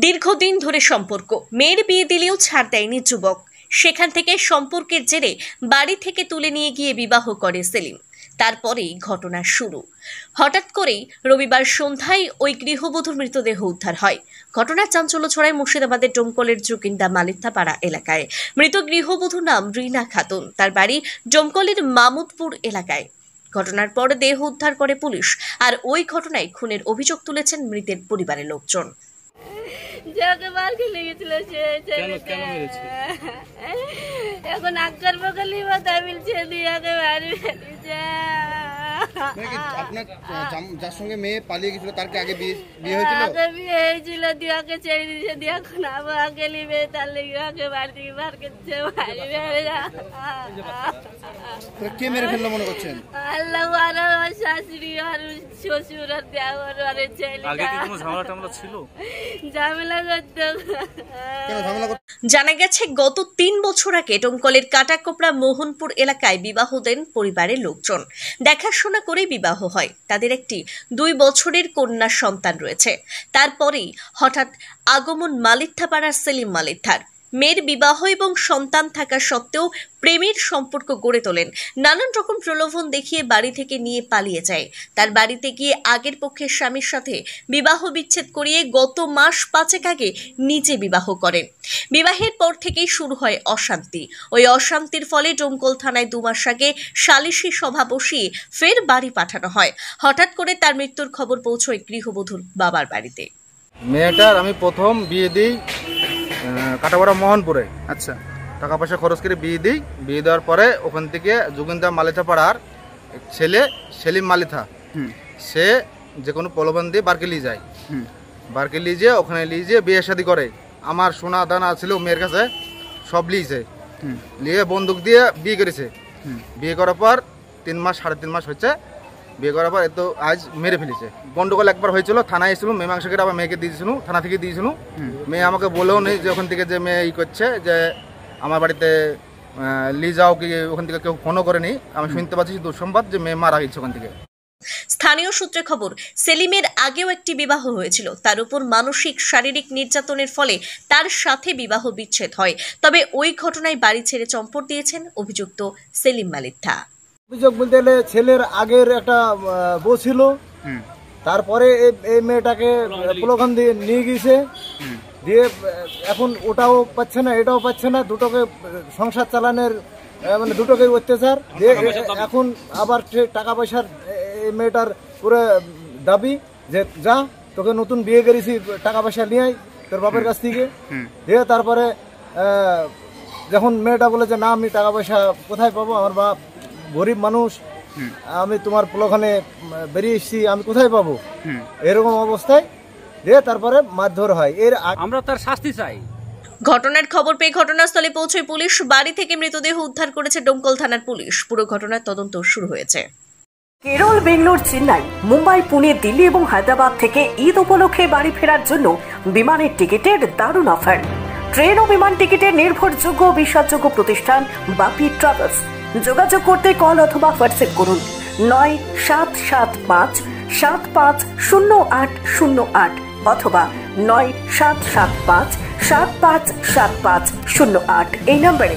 দীর্ঘদিন ধরে সম্পর্ক, মেয়ের বিয়ে দিলেও ছাড় দেয়নি যুবক। সেখান থেকে সম্পর্কের জেরে বাড়ি থেকে তুলে নিয়ে গিয়ে বিবাহ করে সেলিম। তারপরেই ঘটনা শুরু। হঠাৎ করেই রবিবার সন্ধ্যায় ওই গৃহবধূর মৃতদেহ উদ্ধার হয়। ঘটনার চাঞ্চল্য ছড়ায় মুর্শিদাবাদের ডোমকলের জুকিন্দা মালিত্থাপাড়া এলাকায়। মৃত গৃহবধূর নাম রিনা খাতুন, তার বাড়ি ডোমকলের মামুদপুর এলাকায়। ঘটনার পর দেহ উদ্ধার করে পুলিশ, আর ওই ঘটনায় খুনের অভিযোগ তুলেছেন মৃতের পরিবারের লোকজন। এখন আক্কার বকলি মাথা মিলছে দিয়াকে বাড়ি ফেলেছে। আপনার যার সঙ্গে মেয়ে পালিয়ে গেছিল তার কি আগে বিয়ে হয়েছিল? আগে বিয়ে হয়েছিল, দিয়াকে ছেড়ে দিয়েছে। দিয়া এখন আবার গেলি মেয়ে তার লেগে আগে বাড়ি থেকে বার করছে, বাড়ি বেড়ে যা। কে মেরে ফেললো মনে করছেন? আল্লাহ আর শাশুড়ি আর শ্বশুর আর দেওয়ার আর ছেলে। আগে কি কোনো ঝামেলা টামেলা ছিল? ঝামেলা করতো। জানা গেছে গত 3 বছর আগে ডোমকলের কাটাকোপড়া মোহনপুর এলাকায় বিবাহ দেন পরিবারের লোকজন। দেখাশোনা করে বিবাহ হয়। তাদের একটি 2 বছরের কন্যা সন্তান রয়েছে। তারপরেই হঠাৎ আগমন মালিত্থাপাড়ার সেলিম মালিত্থার। মেয়ের বিবাহ এবং সন্তান থাকা সত্ত্বেও প্রেমের সম্পর্ক গড়ে তোলেন। নানান রকম প্রলোভন দেখিয়ে বাড়ি থেকে নিয়ে পালিয়ে যায়। তার বাড়িতে গিয়ে আগের পক্ষের স্বামীর সাথে বিবাহ বিচ্ছেদ করিয়ে গত মাস 5 আগে নিজে বিবাহ করেন। বিবাহের পর থেকেই শুরু হয় অশান্তি। ওই অশান্তির ফলে ডোমকল থানায় 2 মাস আগে সালিশি সভা বসিয়ে ফের বাড়ি পাঠানো হয়। হঠাৎ করে তার মৃত্যুর খবর পৌঁছয় গৃহবধূর বাবার বাড়িতে। মেয়েটার আমি প্রথম বিয়ে দিই কাটাপাড়া মোহনপুরে। আচ্ছা, টাকা পয়সা খরচ করে বিয়ে দিই। বিয়ে দেওয়ার পরে ওখান থেকে জুগিন্দা মালিথাপাড়ার ছেলে সেলিম মালিথা, সে যে কোনো প্রলোভন দিয়ে বারকে নিয়ে যায়। বারকে নিয়ে যেয়ে ওখানে নিয়ে যেয়ে বিয়ে শাদী করে। আমার সোনা দানা ছিল মেয়ের কাছে, সব লিয়েছে। নিয়ে বন্দুক দিয়ে বিয়ে করেছে। বিয়ে করার পর 3 মাস 3.5 মাস হচ্ছে। বিয়ে করার পর এত আজ মেরে ফেলেছে। গন্ডগোল একবার হয়েছিল, থানায় এসেছিল, মীমাংসা করে আবার মেয়েকে দিয়েছিল, থানা থেকে দিয়েছিল। মেয়ে আমাকে বলেও নেই যে ওখান থেকে যে মেয়ে করছে যে আমার বাড়িতে নিয়ে যাও, কি ওখান থেকে কেউ ফোনও করেনি। আমি শুনতে পাচ্ছি দুঃসংবাদ যে মেয়ে মারা গেছে ওখান থেকে। স্থানীয় সূত্রে খবর, সেলিমের আগেও একটি বিবাহ হয়েছিল। তার উপর মানসিক শারীরিক নির্যাতনের ফলে তার সাথে বিবাহ বিচ্ছেদ হয়। তবে ওই ঘটনায় বাড়ি ছেড়ে চম্পট দিয়েছেন অভিযুক্ত সেলিম মালিত্থা। অভিযোগ বলতে গেলে ছেলের আগের একটা বউ ছিল, তারপরে এই মেয়েটাকে প্রলোভন দিয়ে নিয়ে গিয়েছে। দিয়ে এখন ওটাও পাচ্ছে না, এটাও পাচ্ছে না, দুটোকে সংসার চালানোর মানে দুটোকে অত্যাচার। এখন আবার টাকা পয়সার এই মেয়েটার পুরো দাবি যে যা তোকে নতুন বিয়ে করেছি, টাকা পয়সা নিয়ে আয় তোর বাপের কাছ থেকে। দিয়ে তারপরে যখন মেয়েটা বলে যে না আমি টাকা পয়সা কোথায় পাবো, আমার বাপ গরিব মানুষ, আমি তোমার প্রলোভনে বেরিয়ে এসেছি, আমি কোথায় পাবো, এরকম অবস্থায় দিয়ে তারপরে মারধর হয়। আমরা তার শাস্তি চাই। ঘটনার খবর পেয়ে ঘটনাস্থলে পৌঁছয় পুলিশ। বাড়ি থেকে মৃতদেহ উদ্ধার করেছে ডোমকল থানার পুলিশ। পুরো ঘটনার তদন্ত শুরু হয়েছে। কেরল, বেঙ্গালোর, চেন্নাই, মুম্বাই, পুনে, দিল্লি এবং হায়দ্রাবাদ থেকে ঈদ উপলক্ষে বাড়ি ফেরার জন্য বিমানের টিকিটের দারুণ অফার। ট্রেন ও বিমান টিকিটের নির্ভরযোগ্য বিশ্বাসযোগ্য প্রতিষ্ঠান বাপি ট্রাভেলস। যোগাযোগ করতে কল অথবা হোয়াটসঅ্যাপ করুন 9775750808 অথবা 9775757508 এই নম্বরে।